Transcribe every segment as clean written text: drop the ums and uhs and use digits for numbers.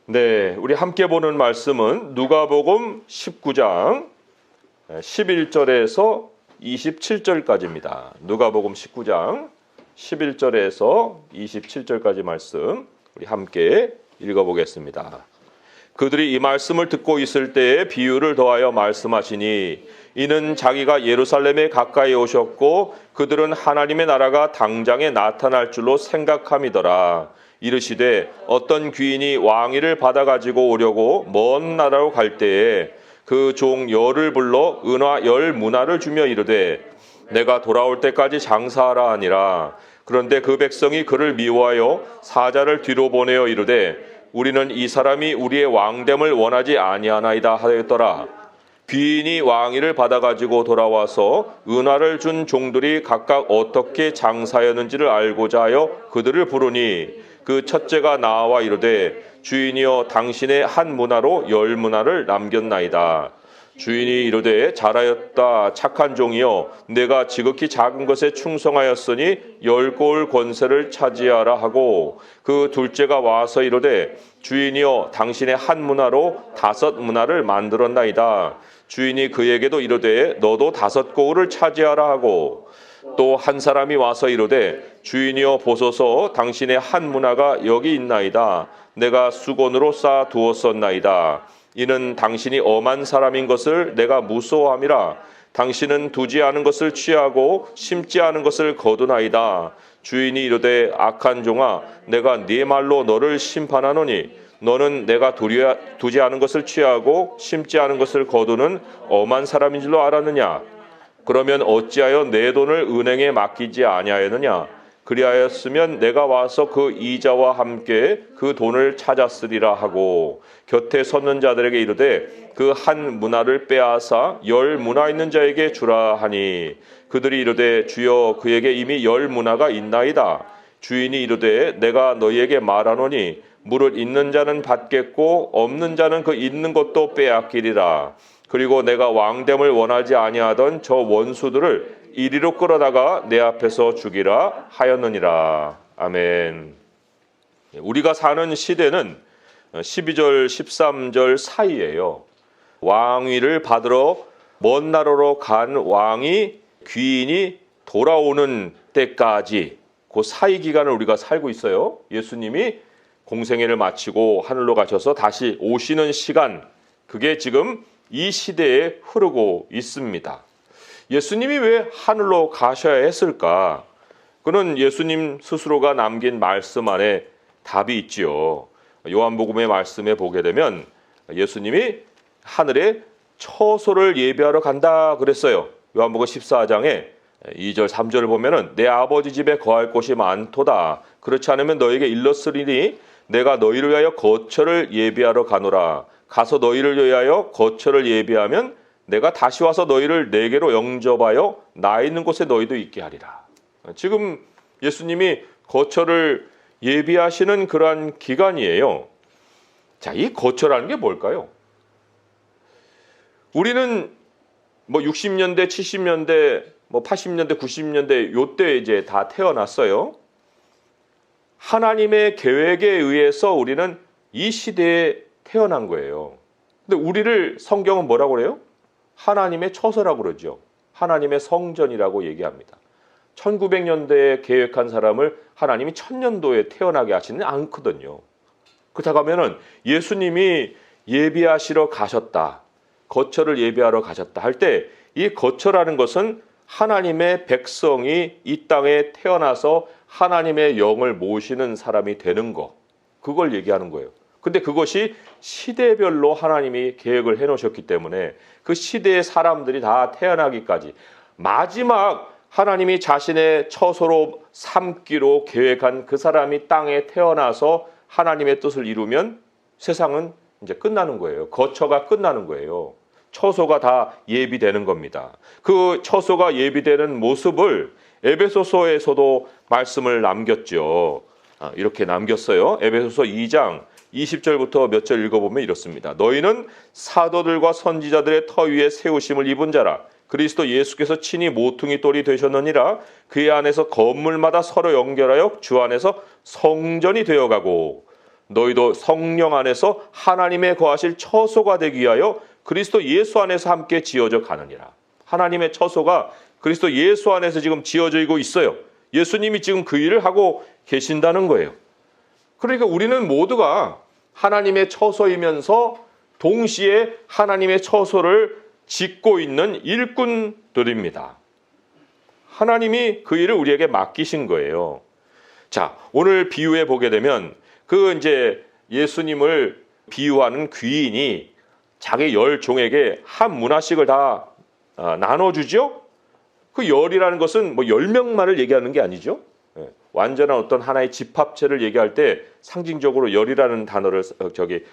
네, 우리 함께 보는 말씀은 누가복음 19장 11절에서 27절까지입니다. 누가복음 19장 11절에서 27절까지 말씀 우리 함께 읽어보겠습니다. 그들이 이 말씀을 듣고 있을 때에 비유를 더하여 말씀하시니 이는 자기가 예루살렘에 가까이 오셨고 그들은 하나님의 나라가 당장에 나타날 줄로 생각함이더라. 이르시되 어떤 귀인이 왕위를 받아 가지고 오려고 먼 나라로 갈 때에 그 종 열을 불러 은화 10문화를 주며 이르되 내가 돌아올 때까지 장사하라 하니라. 그런데 그 백성이 그를 미워하여 사자를 뒤로 보내어 이르되 우리는 이 사람이 우리의 왕됨을 원하지 아니하나이다 하였더라. 귀인이 왕위를 받아 가지고 돌아와서 은화를 준 종들이 각각 어떻게 장사하였는지를 알고자 하여 그들을 부르니 그 첫째가 나와 이르되 주인이여 당신의 한 문화로 10문화를 남겼나이다. 주인이 이르되 잘하였다 착한 종이여 내가 지극히 작은 것에 충성하였으니 10골 권세를 차지하라 하고 그 둘째가 와서 이르되 주인이여 당신의 한 문화로 5문화를 만들었나이다. 주인이 그에게도 이르되 너도 5골을 차지하라 하고 또 한 사람이 와서 이르되 주인이여 보소서 당신의 한 문화가 여기 있나이다. 내가 수건으로 쌓아 두었었나이다. 이는 당신이 엄한 사람인 것을 내가 무서워함이라. 당신은 두지 않은 것을 취하고 심지 않은 것을 거두나이다. 주인이 이르되 악한 종아 내가 네 말로 너를 심판하노니 너는 내가 두지 않은 것을 취하고 심지 않은 것을 거두는 엄한 사람인 줄로 알았느냐? 그러면 어찌하여 내 돈을 은행에 맡기지 아니하였느냐? 그리하였으면 내가 와서 그 이자와 함께 그 돈을 찾았으리라 하고 곁에 섰는 자들에게 이르되 그 한 문화를 빼앗아 10문화 있는 자에게 주라 하니 그들이 이르되 주여 그에게 이미 10문화가 있나이다. 주인이 이르되 내가 너희에게 말하노니 물을 있는 자는 받겠고 없는 자는 그 있는 것도 빼앗기리라. 그리고 내가 왕됨을 원하지 아니하던 저 원수들을 이리로 끌어다가 내 앞에서 죽이라 하였느니라. 아멘. 우리가 사는 시대는 12절 13절 사이에요. 왕위를 받으러 먼 나라로 간 왕이 귀인이 돌아오는 때까지 그 사이 기간을 우리가 살고 있어요. 예수님이 공생애를 마치고 하늘로 가셔서 다시 오시는 시간, 그게 지금 이 시대에 흐르고 있습니다. 예수님이 왜 하늘로 가셔야 했을까? 그는 예수님 스스로가 남긴 말씀 안에 답이 있지요. 요한복음의 말씀에 보게 되면 예수님이 하늘에 처소를 예비하러 간다 그랬어요. 요한복음 14장에 2절 3절을 보면은 내 아버지 집에 거할 곳이 많도다. 그렇지 않으면 너에게 일렀으리니 내가 너희를 위하여 거처를 예비하러 가노라. 가서 너희를 위하여 거처를 예비하면 내가 다시 와서 너희를 내게로 영접하여 나 있는 곳에 너희도 있게 하리라. 지금 예수님이 거처를 예비하시는 그러한 기간이에요. 자, 이 거처라는 게 뭘까요? 우리는 60년대, 70년대, 80년대, 90년대 요때 이제 다 태어났어요. 하나님의 계획에 의해서 우리는 이 시대에 태어난 거예요. 근데 우리를 성경은 뭐라고 그래요? 하나님의 처소라고 그러죠. 하나님의 성전이라고 얘기합니다. 1900년대에 계획한 사람을 하나님이 1000년도에 태어나게 하시는 않거든요. 그렇다고 하면은 예수님이 예비하시러 가셨다. 거처를 예비하러 가셨다 할 때 이 거처라는 것은 하나님의 백성이 이 땅에 태어나서 하나님의 영을 모시는 사람이 되는 거. 그걸 얘기하는 거예요. 근데 그것이 시대별로 하나님이 계획을 해놓으셨기 때문에 그 시대의 사람들이 다 태어나기까지 마지막 하나님이 자신의 처소로 삼기로 계획한 그 사람이 땅에 태어나서 하나님의 뜻을 이루면 세상은 이제 끝나는 거예요. 거처가 끝나는 거예요. 처소가 다 예비되는 겁니다. 그 처소가 예비되는 모습을 에베소서에서도 말씀을 남겼죠. 이렇게 남겼어요. 에베소서 2장 20절부터 몇 절 읽어보면 이렇습니다. 너희는 사도들과 선지자들의 터 위에 세우심을 입은 자라. 그리스도 예수께서 친히 모퉁이 돌이 되셨느니라. 그의 안에서 건물마다 서로 연결하여 주 안에서 성전이 되어가고 너희도 성령 안에서 하나님의 거하실 처소가 되기 위하여 그리스도 예수 안에서 함께 지어져 가느니라. 하나님의 처소가 그리스도 예수 안에서 지금 지어지고 있어요. 예수님이 지금 그 일을 하고 계신다는 거예요. 그러니까 우리는 모두가 하나님의 처소이면서 동시에 하나님의 처소를 짓고 있는 일꾼들입니다. 하나님이 그 일을 우리에게 맡기신 거예요. 자, 오늘 비유해 보게 되면 그 이제 예수님을 비유하는 귀인이 자기 10종에게 한 문화씩을 다 나눠주죠. 그 열이라는 것은 뭐 10명만을 얘기하는 게 아니죠. 완전한 어떤 하나의 집합체를 얘기할 때 상징적으로 열이라는 단어를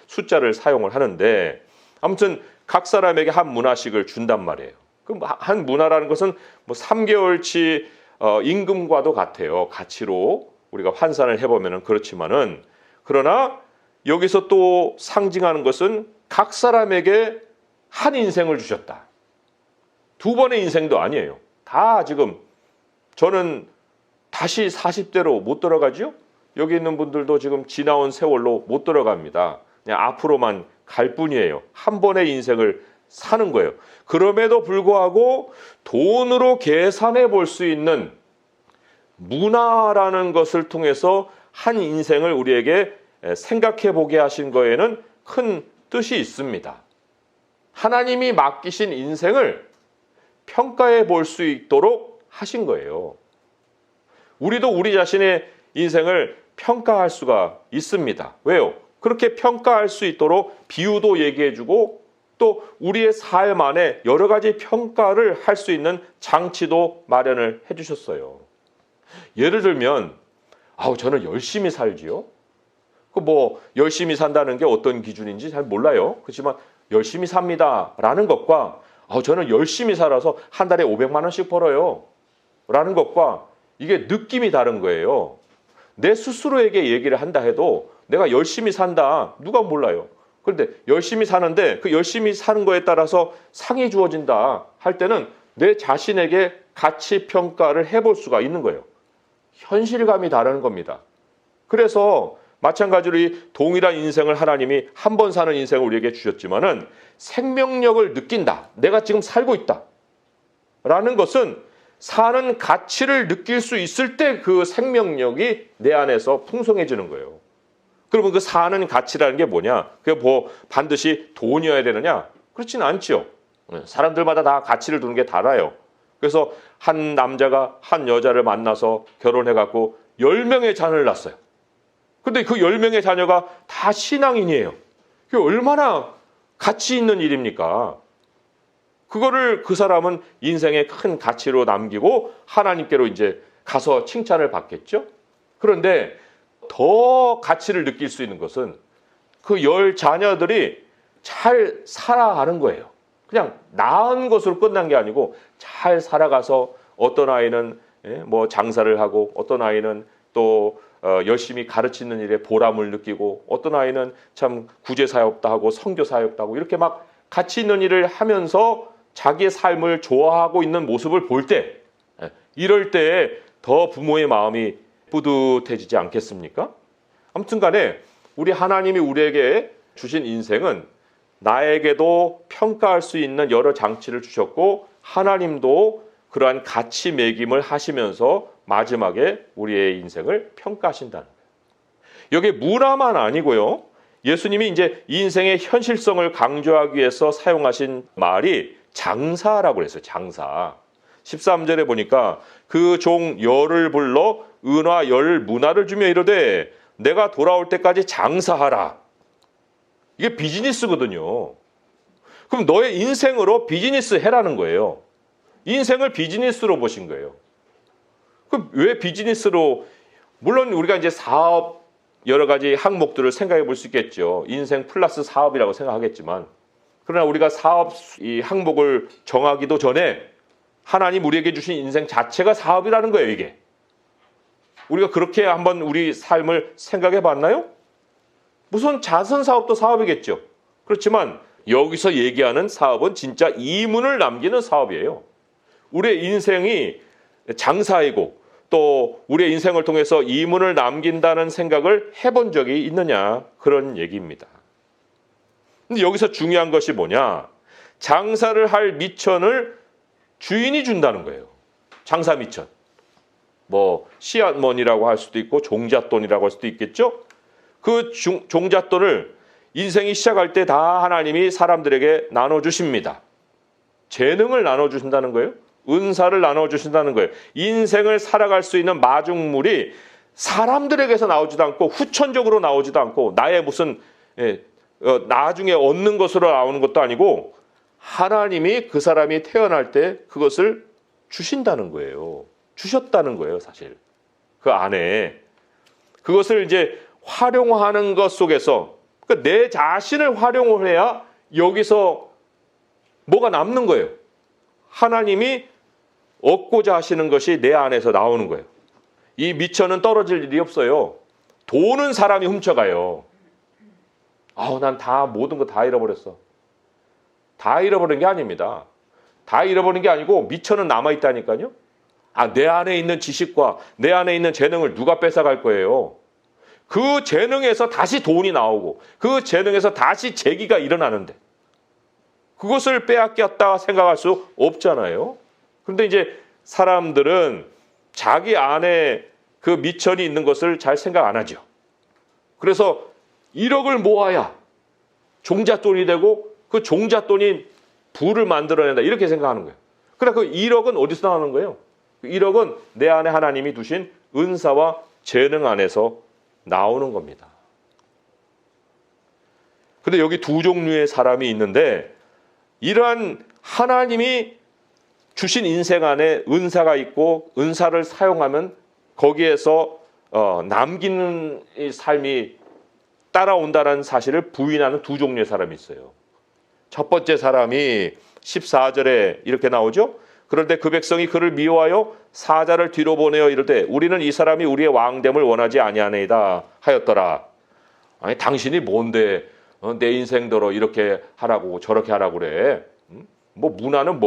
숫자를 사용을 하는데, 아무튼 각 사람에게 한 문화씩을 준단 말이에요. 그럼 한 문화라는 것은 뭐 3개월치 임금과도 같아요. 가치로 우리가 환산을 해보면은 그렇지만은, 그러나 여기서 또 상징하는 것은 각 사람에게 한 인생을 주셨다. 두 번의 인생도 아니에요. 다 지금 저는 다시 40대로 못 들어가죠? 여기 있는 분들도 지금 지나온 세월로 못 들어갑니다. 그냥 앞으로만 갈 뿐이에요. 한 번의 인생을 사는 거예요. 그럼에도 불구하고 돈으로 계산해 볼 수 있는 문화라는 것을 통해서 한 인생을 우리에게 생각해 보게 하신 거에는 큰 뜻이 있습니다. 하나님이 맡기신 인생을 평가해 볼 수 있도록 하신 거예요. 우리도 우리 자신의 인생을 평가할 수가 있습니다. 왜요? 그렇게 평가할 수 있도록 비유도 얘기해주고 또 우리의 삶 안에 여러 가지 평가를 할 수 있는 장치도 마련을 해주셨어요. 예를 들면, 저는 열심히 살지요. 뭐 열심히 산다는 게 어떤 기준인지 잘 몰라요. 그렇지만 열심히 삽니다라는 것과 저는 열심히 살아서 한 달에 500만 원씩 벌어요 라는 것과 이게 느낌이 다른 거예요. 내 스스로에게 얘기를 한다 해도 내가 열심히 산다, 누가 몰라요. 그런데 열심히 사는데 그 열심히 사는 거에 따라서 상이 주어진다 할 때는 내 자신에게 가치 평가를 해볼 수가 있는 거예요. 현실감이 다른 겁니다. 그래서 마찬가지로 이 동일한 인생을 하나님이 한 번 사는 인생을 우리에게 주셨지만은 생명력을 느낀다. 내가 지금 살고 있다. 라는 것은 사는 가치를 느낄 수 있을 때 그 생명력이 내 안에서 풍성해지는 거예요. 그러면 그 사는 가치라는 게 뭐냐? 그게 뭐 반드시 돈이어야 되느냐? 그렇지는 않죠. 사람들마다 다 가치를 두는 게 달라요. 그래서 한 남자가 한 여자를 만나서 결혼해갖고 10명의 자녀를 낳았어요. 근데 그 10명의 자녀가 다 신앙인이에요. 그게 얼마나 가치 있는 일입니까? 그거를 그 사람은 인생의 큰 가치로 남기고 하나님께로 이제 가서 칭찬을 받겠죠? 그런데 더 가치를 느낄 수 있는 것은 그 10 자녀들이 잘 살아가는 거예요. 그냥 나은 것으로 끝난 게 아니고 잘 살아가서 어떤 아이는 뭐 장사를 하고 어떤 아이는 또 열심히 가르치는 일에 보람을 느끼고 어떤 아이는 참 구제사역도 하고 선교사역도 하고 이렇게 막 가치 있는 일을 하면서 자기의 삶을 좋아하고 있는 모습을 볼 때, 이럴 때에 더 부모의 마음이 뿌듯해지지 않겠습니까? 아무튼 간에 우리 하나님이 우리에게 주신 인생은 나에게도 평가할 수 있는 여러 장치를 주셨고 하나님도 그러한 가치 매김을 하시면서 마지막에 우리의 인생을 평가하신다는 거예요. 여기 문화만 아니고요. 예수님이 이제 인생의 현실성을 강조하기 위해서 사용하신 말이 장사라고 그랬어요. 장사. 13절에 보니까 그 종 열을 불러 은화 열 문화를 주며 이르되 내가 돌아올 때까지 장사하라. 이게 비즈니스거든요. 그럼 너의 인생으로 비즈니스 해라는 거예요. 인생을 비즈니스로 보신 거예요. 그럼 왜 비즈니스로? 물론 우리가 이제 사업 여러 가지 항목들을 생각해 볼 수 있겠죠. 인생 플러스 사업이라고 생각하겠지만, 그러나 우리가 사업 이 항목을 정하기도 전에 하나님 우리에게 주신 인생 자체가 사업이라는 거예요. 이게 우리가 그렇게 한번 우리 삶을 생각해 봤나요? 무슨 자선 사업도 사업이겠죠. 그렇지만 여기서 얘기하는 사업은 진짜 이문을 남기는 사업이에요. 우리의 인생이 장사이고 또 우리의 인생을 통해서 이문을 남긴다는 생각을 해본 적이 있느냐, 그런 얘기입니다. 근데 여기서 중요한 것이 뭐냐? 장사를 할 미천을 주인이 준다는 거예요. 장사 미천. 뭐 씨앗머니라고 할 수도 있고 종잣돈이라고 할 수도 있겠죠. 그 종잣돈을 인생이 시작할 때 다 하나님이 사람들에게 나눠주십니다. 재능을 나눠주신다는 거예요. 은사를 나눠주신다는 거예요. 인생을 살아갈 수 있는 마중물이 사람들에게서 나오지도 않고 후천적으로 나오지도 않고 나의 무슨 나중에 얻는 것으로 나오는 것도 아니고 하나님이 그 사람이 태어날 때 그것을 주신다는 거예요. 주셨다는 거예요, 사실. 그 안에. 그것을 이제 활용하는 것 속에서 그러니까 내 자신을 활용을 해야 여기서 뭐가 남는 거예요. 하나님이 얻고자 하시는 것이 내 안에서 나오는 거예요. 이 미천은 떨어질 일이 없어요. 돈은 사람이 훔쳐가요. 난 다 모든 거 다 잃어버렸어. 다 잃어버린 게 아닙니다. 다 잃어버린 게 아니고 미천은 남아있다니까요. 내 안에 있는 지식과 내 안에 있는 재능을 누가 뺏어갈 거예요. 그 재능에서 다시 돈이 나오고 그 재능에서 다시 재기가 일어나는데 그것을 빼앗겼다 생각할 수 없잖아요. 그런데 이제 사람들은 자기 안에 그 미천이 있는 것을 잘 생각 안 하죠. 그래서 1억을 모아야 종잣돈이 되고 그 종잣돈이 부를 만들어낸다 이렇게 생각하는 거예요. 그러나 그 1억은 어디서 나오는 거예요? 1억은 내 안에 하나님이 두신 은사와 재능 안에서 나오는 겁니다. 근데 여기 두 종류의 사람이 있는데 이러한 하나님이 주신 인생 안에 은사가 있고 은사를 사용하면 거기에서 남기는 삶이 따라온다는 사실을 부인하는 두 종류의 사람이 있어요. 첫 번째 사람이 14절에 이렇게 나오죠. 그런데 그 백성이 그를 미워하여 사자를 뒤로 보내어 이르되 우리는 이 사람이 우리의 왕됨을 원하지 아니하나이다 하였더라. 아니 당신이 뭔데 내 인생대로 이렇게 하라고 저렇게 하라고 그래. 뭐 문화는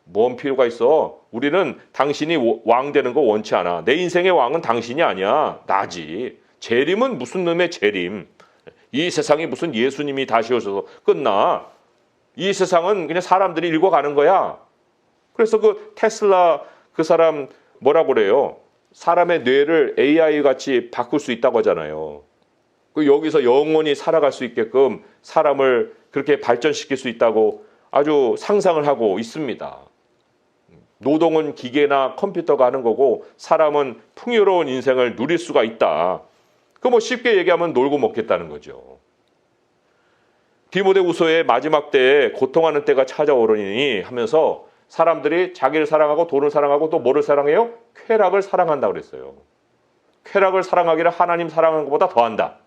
뭔 필요가 있어. 우리는 당신이 왕 되는 거 원치 않아. 내 인생의 왕은 당신이 아니야. 나지. 재림은 무슨 놈의 재림. 이 세상이 무슨 예수님이 다시 오셔서 끝나. 이 세상은 그냥 사람들이 읽어가는 거야. 그래서 그 테슬라 그 사람 뭐라고 그래요? 사람의 뇌를 AI 같이 바꿀 수 있다고 하잖아요. 그 여기서 영원히 살아갈 수 있게끔 사람을 그렇게 발전시킬 수 있다고 아주 상상을 하고 있습니다. 노동은 기계나 컴퓨터가 하는 거고 사람은 풍요로운 인생을 누릴 수가 있다. 그 뭐 쉽게 얘기하면 놀고 먹겠다는 거죠. 디모데후서의 마지막 때에 고통하는 때가 찾아오르니 하면서 사람들이 자기를 사랑하고 돈을 사랑하고 또 뭐를 사랑해요? 쾌락을 사랑한다고 그랬어요. 쾌락을 사랑하기를 하나님 사랑하는 것보다 더한다.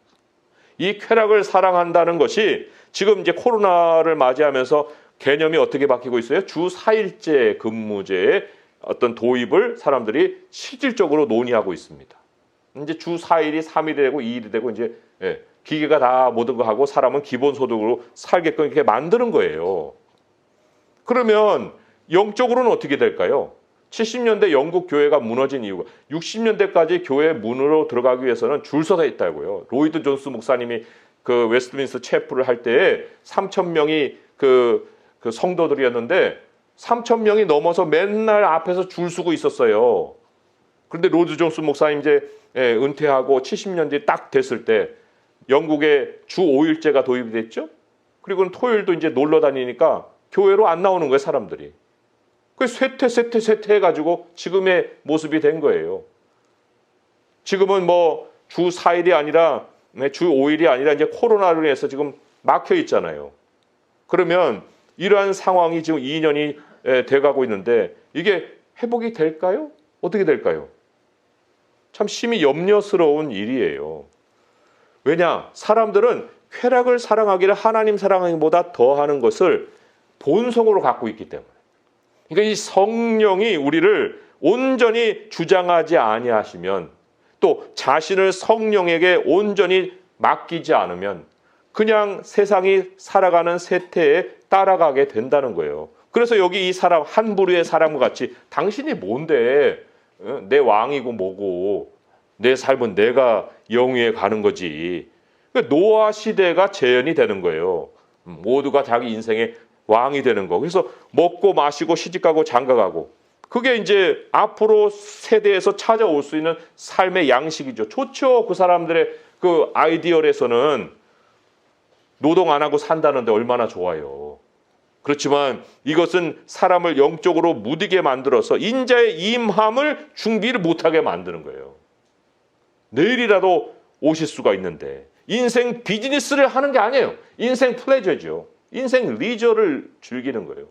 이 쾌락을 사랑한다는 것이 지금 이제 코로나를 맞이하면서 개념이 어떻게 바뀌고 있어요? 주 4일제 근무제의 어떤 도입을 사람들이 실질적으로 논의하고 있습니다. 이제 주 4일이 3일이 되고 2일이 되고 이제 기계가 다 모든 거 하고 사람은 기본소득으로 살게끔 이렇게 만드는 거예요. 그러면 영적으로는 어떻게 될까요? 70년대 영국 교회가 무너진 이유가 60년대까지 교회 문으로 들어가기 위해서는 줄 서서 있다고요. 로이드 존스 목사님이 그 웨스트민스터 체프를 할 때에 3,000명이 그 성도들이었는데 3,000명이 넘어서 맨날 앞에서 줄 서고 있었어요. 그런데 로이드 존스 목사님 이제 은퇴하고 70년대 딱 됐을 때 영국에 주 5일제가 도입이 됐죠. 그리고 토요일도 이제 놀러 다니니까 교회로 안 나오는 거예요, 사람들이. 그 쇠퇴 해가지고 지금의 모습이 된 거예요. 지금은 뭐 주 4일이 아니라 주 5일이 아니라 이제 코로나로 인해서 지금 막혀 있잖아요. 그러면 이러한 상황이 지금 2년이 돼가고 있는데 이게 회복이 될까요? 어떻게 될까요? 참 심히 염려스러운 일이에요. 왜냐? 사람들은 쾌락을 사랑하기를 하나님 사랑하기보다 더하는 것을 본성으로 갖고 있기 때문에. 그러니까 이 성령이 우리를 온전히 주장하지 아니하시면 또 자신을 성령에게 온전히 맡기지 않으면 그냥 세상이 살아가는 세태에 따라가게 된다는 거예요. 그래서 여기 이 사람 한 부류의 사람과 같이 당신이 뭔데 내 왕이고 뭐고 내 삶은 내가 영위에 가는 거지. 그러니까 노아 시대가 재현이 되는 거예요. 모두가 자기 인생의 왕이 되는 거. 그래서 먹고 마시고 시집가고 장가가고 그게 이제 앞으로 세대에서 찾아올 수 있는 삶의 양식이죠. 좋죠. 그 사람들의 그 아이디얼에서는 노동 안 하고 산다는데 얼마나 좋아요. 그렇지만 이것은 사람을 영적으로 무디게 만들어서 인자의 임함을 준비를 못하게 만드는 거예요. 내일이라도 오실 수가 있는데 인생 비즈니스를 하는 게 아니에요. 인생 플레저죠. 인생 리저를 즐기는 거예요.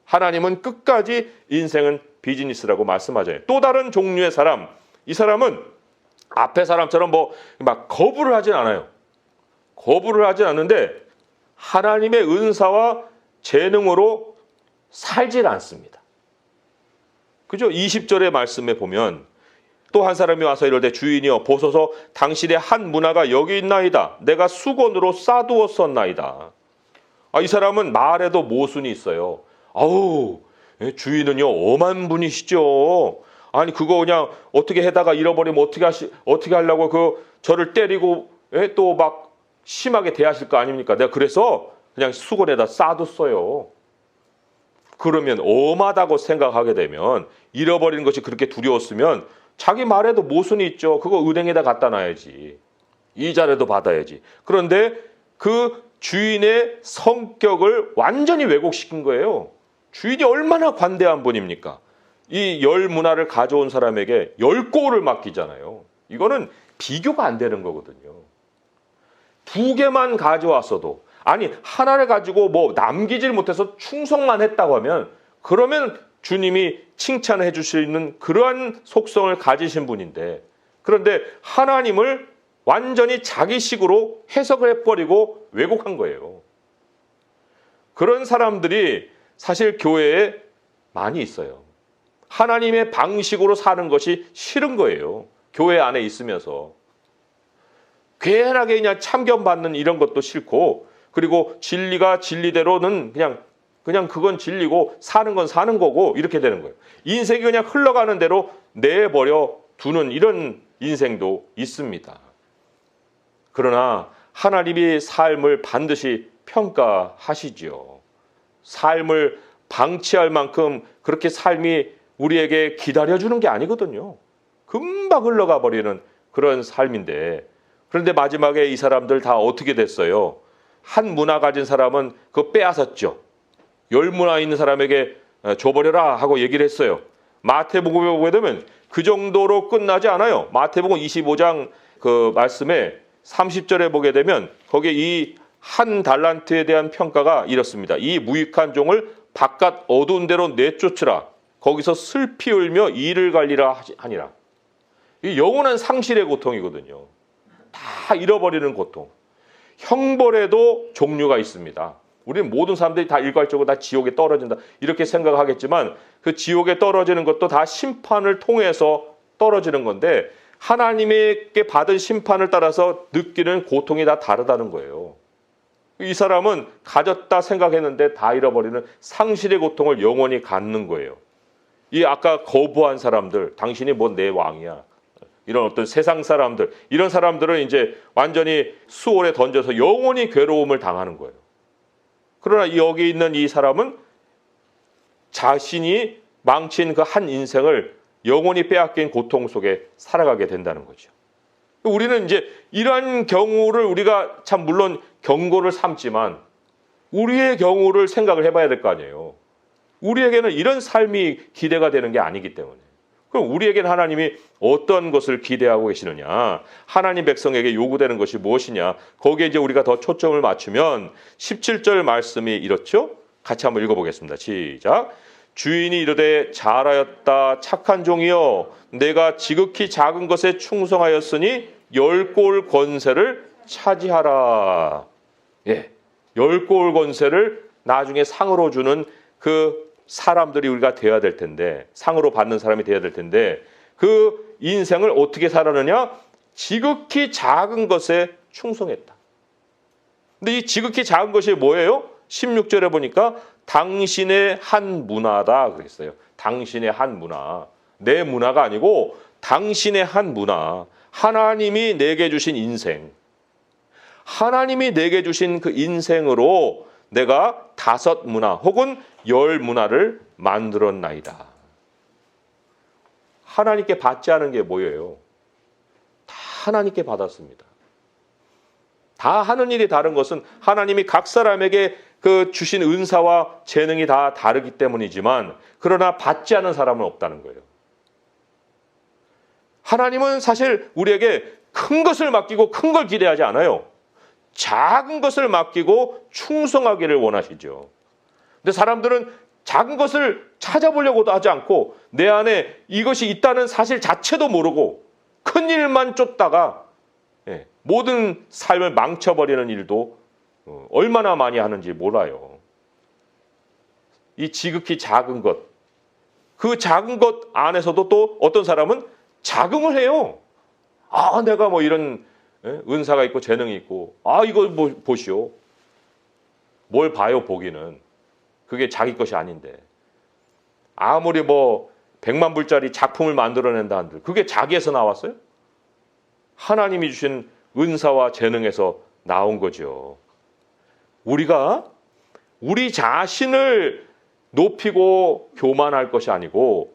하나님은 끝까지 인생은 비즈니스라고 말씀하잖아요. 또 다른 종류의 사람, 이 사람은 앞에 사람처럼 뭐 막 거부를 하진 않아요. 거부를 하진 않는데 하나님의 은사와 재능으로 살질 않습니다. 그죠? 20절의 말씀에 보면 또 한 사람이 와서 이럴 때 주인이여 보소서 당신의 한 문화가 여기 있나이다. 내가 수건으로 싸두었었나이다. 이 사람은 말에도 모순이 있어요. 아우 주인은요 엄한 분이시죠. 아니 그거 그냥 어떻게 해다가 잃어버리면 어떻게 하려고 저를 때리고 또 막 심하게 대하실 거 아닙니까? 내가 그래서 그냥 수건에다 싸뒀어요. 그러면 엄하다고 생각하게 되면 잃어버리는 것이 그렇게 두려웠으면 자기 말에도 모순이 있죠. 그거 은행에다 갖다 놔야지. 이자라도 받아야지. 그런데 그 주인의 성격을 완전히 왜곡시킨 거예요. 주인이 얼마나 관대한 분입니까? 이 열 문화를 가져온 사람에게 10고를 맡기잖아요. 이거는 비교가 안 되는 거거든요. 2개만 가져왔어도 아니 하나를 가지고 뭐 남기질 못해서 충성만 했다고 하면 그러면 주님이 칭찬해 주실 수 있는 그러한 속성을 가지신 분인데 그런데 하나님을 완전히 자기식으로 해석을 해버리고 왜곡한 거예요. 그런 사람들이 사실 교회에 많이 있어요. 하나님의 방식으로 사는 것이 싫은 거예요. 교회 안에 있으면서. 괜하게 그냥 참견받는 이런 것도 싫고 그리고 진리가 진리대로는 그냥 그건 진리고 사는 건 사는 거고 이렇게 되는 거예요. 인생이 그냥 흘러가는 대로 내버려 두는 이런 인생도 있습니다. 그러나 하나님이 삶을 반드시 평가하시지요. 삶을 방치할 만큼 그렇게 삶이 우리에게 기다려주는 게 아니거든요. 금방 흘러가 버리는 그런 삶인데 그런데 마지막에 이 사람들 다 어떻게 됐어요? 한 문화 가진 사람은 그거 빼앗았죠. 10문화 있는 사람에게 줘버려라 하고 얘기를 했어요. 마태복음에 보게 되면 그 정도로 끝나지 않아요. 마태복음 25장 그 말씀에 30절에 보게 되면 거기에 이 한 달란트에 대한 평가가 이렇습니다. 이 무익한 종을 바깥 어두운 데로 내쫓으라. 거기서 슬피 울며 이를 갈리라 하니라. 이 영원한 상실의 고통이거든요. 다 잃어버리는 고통. 형벌에도 종류가 있습니다. 우리는 모든 사람들이 다 일괄적으로 다 지옥에 떨어진다 이렇게 생각하겠지만 그 지옥에 떨어지는 것도 다 심판을 통해서 떨어지는 건데 하나님에게 받은 심판을 따라서 느끼는 고통이 다 다르다는 거예요. 이 사람은 가졌다 생각했는데 다 잃어버리는 상실의 고통을 영원히 갖는 거예요. 이 아까 거부한 사람들, 당신이 뭐 내 왕이야. 이런 어떤 세상 사람들, 이런 사람들은 이제 완전히 수월에 던져서 영원히 괴로움을 당하는 거예요. 그러나 여기 있는 이 사람은 자신이 망친 그 한 인생을 영원히 빼앗긴 고통 속에 살아가게 된다는 거죠. 우리는 이제 이러한 경우를 우리가 참 물론 경고를 삼지만 우리의 경우를 생각을 해봐야 될 거 아니에요. 우리에게는 이런 삶이 기대가 되는 게 아니기 때문에. 그럼 우리에게는 하나님이 어떤 것을 기대하고 계시느냐? 하나님 백성에게 요구되는 것이 무엇이냐? 거기에 이제 우리가 더 초점을 맞추면 17절 말씀이 이렇죠? 같이 한번 읽어보겠습니다. 시작. 주인이 이르되 잘하였다 착한 종이여 내가 지극히 작은 것에 충성하였으니 10골 권세를 차지하라. 예, 10골 권세를 나중에 상으로 주는 그 사람들이 우리가 되어야 될 텐데 상으로 받는 사람이 되어야 될 텐데 그 인생을 어떻게 살았느냐? 지극히 작은 것에 충성했다. 근데 이 지극히 작은 것이 뭐예요? 16절에 보니까 당신의 한 문화다 그랬어요. 당신의 한 문화. 내 문화가 아니고 당신의 한 문화, 하나님이 내게 주신 인생, 하나님이 내게 주신 그 인생으로 내가 5 문화 혹은 10 문화를 만들었나이다. 하나님께 받지 않은 게 뭐예요? 다 하나님께 받았습니다. 다 하는 일이 다른 것은 하나님이 각 사람에게 그 주신 은사와 재능이 다 다르기 때문이지만, 그러나 받지 않은 사람은 없다는 거예요. 하나님은 사실 우리에게 큰 것을 맡기고 큰 걸 기대하지 않아요. 작은 것을 맡기고 충성하기를 원하시죠. 근데 사람들은 작은 것을 찾아보려고도 하지 않고 내 안에 이것이 있다는 사실 자체도 모르고 큰 일만 쫓다가 모든 삶을 망쳐버리는 일도 얼마나 많이 하는지 몰라요. 이 지극히 작은 것, 그 작은 것 안에서도 또 어떤 사람은 자긍을 해요. 아, 내가 뭐 이런 은사가 있고 재능이 있고, 아, 이거 뭐 보시오. 뭘 봐요, 보기는. 그게 자기 것이 아닌데. 아무리 뭐 100만 불짜리 작품을 만들어낸다 한들 그게 자기에서 나왔어요? 하나님이 주신 은사와 재능에서 나온 거죠. 우리가 우리 자신을 높이고 교만할 것이 아니고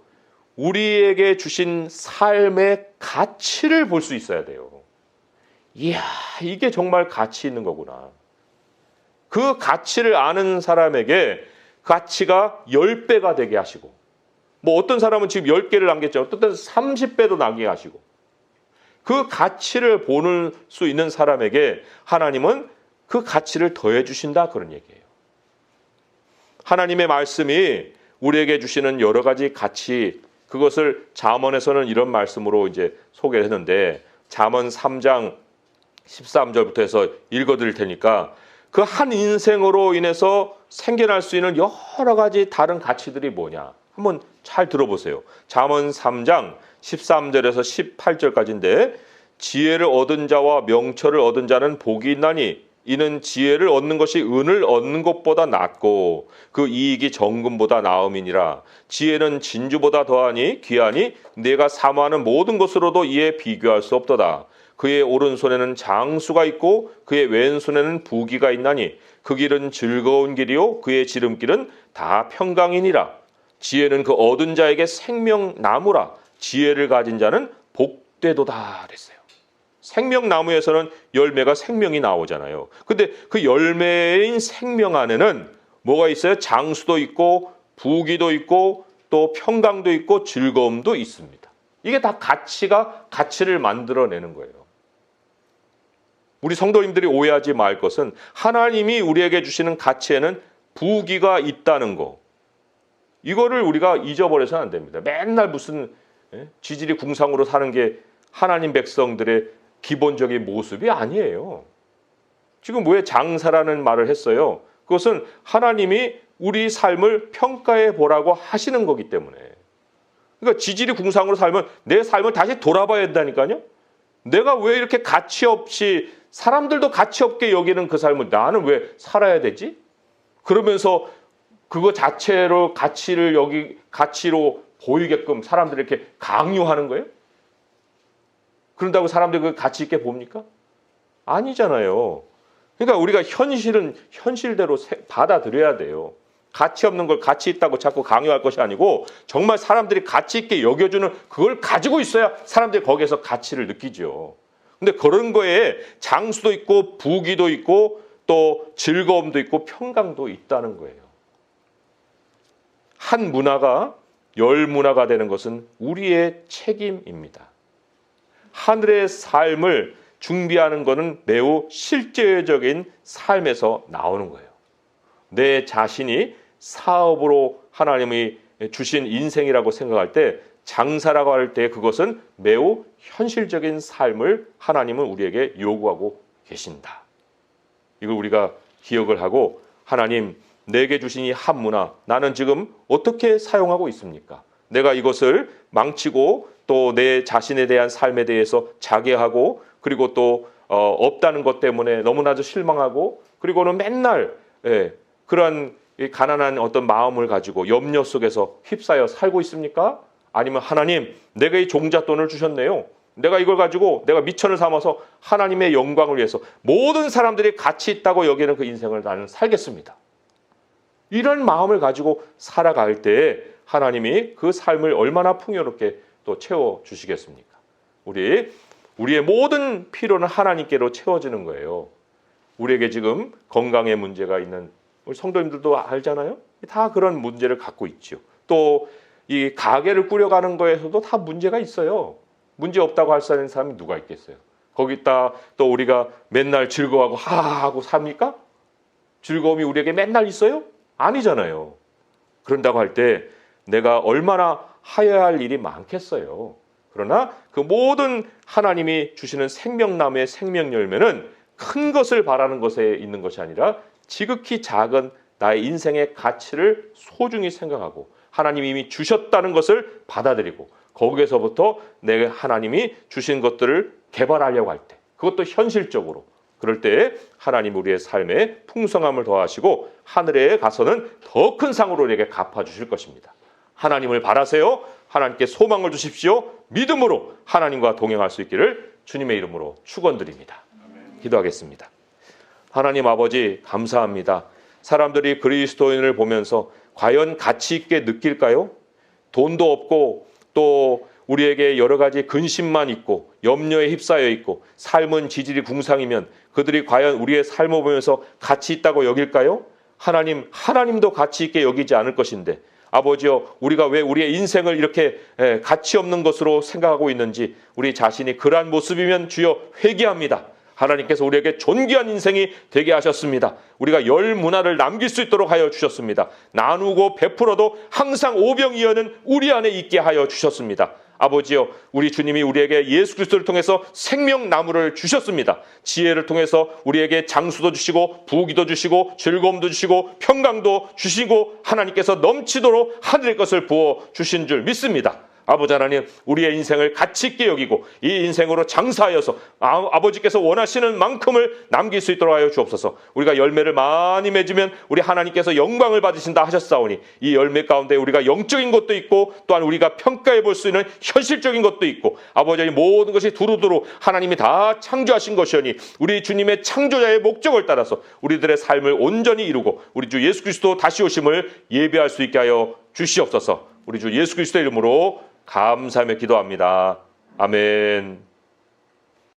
우리에게 주신 삶의 가치를 볼 수 있어야 돼요. 이야, 이게 정말 가치 있는 거구나. 그 가치를 아는 사람에게 가치가 10배가 되게 하시고, 뭐 어떤 사람은 지금 10개를 남겼죠. 어떤 때는 30배도 나게 하시고, 그 가치를 보는 수 있는 사람에게 하나님은 그 가치를 더해 주신다, 그런 얘기예요. 하나님의 말씀이 우리에게 주시는 여러 가지 가치, 그것을 잠언에서는 이런 말씀으로 이제 소개를 했는데, 잠언 3장 13절부터 해서 읽어드릴 테니까 그 한 인생으로 인해서 생겨날 수 있는 여러 가지 다른 가치들이 뭐냐 한번 잘 들어보세요. 잠언 3장 13절에서 18절까지인데, 지혜를 얻은 자와 명철을 얻은 자는 복이 있나니 이는 지혜를 얻는 것이 은을 얻는 것보다 낫고 그 이익이 정금보다 나음이니라. 지혜는 진주보다 더하니 귀하니 내가 사모하는 모든 것으로도 이에 비교할 수 없도다. 그의 오른손에는 장수가 있고 그의 왼손에는 부귀가 있나니 그 길은 즐거운 길이요 그의 지름길은 다 평강이니라. 지혜는 그 얻은 자에게 생명나무라. 지혜를 가진 자는 복되도다 그랬어요. 생명나무에서는 열매가 생명이 나오잖아요. 근데 그 열매인 생명 안에는 뭐가 있어요? 장수도 있고 부귀도 있고 또 평강도 있고 즐거움도 있습니다. 이게 다 가치를 만들어내는 거예요. 우리 성도님들이 오해하지 말 것은 하나님이 우리에게 주시는 가치에는 부귀가 있다는 거. 이거를 우리가 잊어버려서는 안 됩니다. 맨날 무슨 지질이 궁상으로 사는 게 하나님 백성들의 기본적인 모습이 아니에요. 지금 왜 장사라는 말을 했어요? 그것은 하나님이 우리 삶을 평가해 보라고 하시는 거기 때문에. 그러니까 지질이 궁상으로 살면 내 삶을 다시 돌아봐야 된다니까요. 내가 왜 이렇게 가치 없이, 사람들도 가치 없게 여기는 그 삶을 나는 왜 살아야 되지? 그러면서 그거 자체로 가치로 보이게끔 사람들이 이렇게 강요하는 거예요? 그런다고 사람들이 그 가치 있게 봅니까? 아니잖아요. 그러니까 우리가 현실은 현실대로 받아들여야 돼요. 가치 없는 걸 가치 있다고 자꾸 강요할 것이 아니고 정말 사람들이 가치 있게 여겨주는 그걸 가지고 있어야 사람들이 거기에서 가치를 느끼죠. 근데 그런 거에 장수도 있고 부귀도 있고 또 즐거움도 있고 평강도 있다는 거예요. 한 문화가 10 문화가 되는 것은 우리의 책임입니다. 하늘의 삶을 준비하는 것은 매우 실제적인 삶에서 나오는 거예요. 내 자신이 사업으로 하나님이 주신 인생이라고 생각할 때, 장사라고 할 때 그것은 매우 현실적인 삶을 하나님은 우리에게 요구하고 계신다. 이걸 우리가 기억을 하고, 하나님 내게 주신 이 한 문화 나는 지금 어떻게 사용하고 있습니까? 내가 이것을 망치고 또 내 자신에 대한 삶에 대해서 자괴하고, 그리고 또 없다는 것 때문에 너무나도 실망하고, 그리고는 맨날 그러한 가난한 어떤 마음을 가지고 염려 속에서 휩싸여 살고 있습니까? 아니면 하나님, 내가 이 종잣돈을 주셨네요. 내가 이걸 가지고 내가 미천을 삼아서 하나님의 영광을 위해서 모든 사람들이 가치 있다고 여기는 그 인생을 나는 살겠습니다. 이런 마음을 가지고 살아갈 때 하나님이 그 삶을 얼마나 풍요롭게 또 채워주시겠습니까? 우리의 모든 필요는 하나님께로 채워지는 거예요. 우리에게 지금 건강에 문제가 있는 우리 성도님들도 알잖아요. 다 그런 문제를 갖고 있죠. 또 이 가게를 꾸려가는 거에서도 다 문제가 있어요. 문제 없다고 할 수 있는 사람이 누가 있겠어요? 거기다 또 우리가 맨날 즐거워하고 하하하고 삽니까? 즐거움이 우리에게 맨날 있어요? 아니잖아요. 그런다고 할 때 내가 얼마나 하여야 할 일이 많겠어요. 그러나 그 모든 하나님이 주시는 생명나무의 생명 열매는 큰 것을 바라는 것에 있는 것이 아니라 지극히 작은 나의 인생의 가치를 소중히 생각하고 하나님이 이미 주셨다는 것을 받아들이고 거기에서부터 내가 하나님이 주신 것들을 개발하려고 할 때, 그것도 현실적으로 그럴 때 하나님 우리의 삶에 풍성함을 더하시고 하늘에 가서는 더 큰 상으로 우리에게 갚아주실 것입니다. 하나님을 바라세요. 하나님께 소망을 주십시오. 믿음으로 하나님과 동행할 수 있기를 주님의 이름으로 축원드립니다. 기도하겠습니다. 하나님 아버지 감사합니다. 사람들이 그리스도인을 보면서 과연 가치 있게 느낄까요? 돈도 없고 또 우리에게 여러 가지 근심만 있고 염려에 휩싸여 있고 삶은 지질이 궁상이면 그들이 과연 우리의 삶을 보면서 가치 있다고 여길까요? 하나님도 가치 있게 여기지 않을 것인데 아버지여, 우리가 왜 우리의 인생을 이렇게 가치 없는 것으로 생각하고 있는지 우리 자신이 그러한 모습이면 주여 회개합니다. 하나님께서 우리에게 존귀한 인생이 되게 하셨습니다. 우리가 열 문화를 남길 수 있도록 하여 주셨습니다. 나누고 베풀어도 항상 오병이어는 우리 안에 있게 하여 주셨습니다. 아버지여, 우리 주님이 우리에게 예수 그리스도를 통해서 생명나무를 주셨습니다. 지혜를 통해서 우리에게 장수도 주시고 부귀도 주시고 즐거움도 주시고 평강도 주시고 하나님께서 넘치도록 하늘의 것을 부어 주신 줄 믿습니다. 아버지 하나님, 우리의 인생을 가치 있게 여기고 이 인생으로 장사하여서 아버지께서 원하시는 만큼을 남길 수 있도록 하여 주옵소서. 우리가 열매를 많이 맺으면 우리 하나님께서 영광을 받으신다 하셨사오니 이 열매 가운데 우리가 영적인 것도 있고 또한 우리가 평가해 볼 수 있는 현실적인 것도 있고 아버지 모든 것이 두루두루 하나님이 다 창조하신 것이오니 우리 주님의 창조자의 목적을 따라서 우리들의 삶을 온전히 이루고 우리 주 예수 그리스도 다시 오심을 예비할 수 있게 하여 주시옵소서. 우리 주 예수 그리스도의 이름으로 감사하며 기도합니다. 아멘.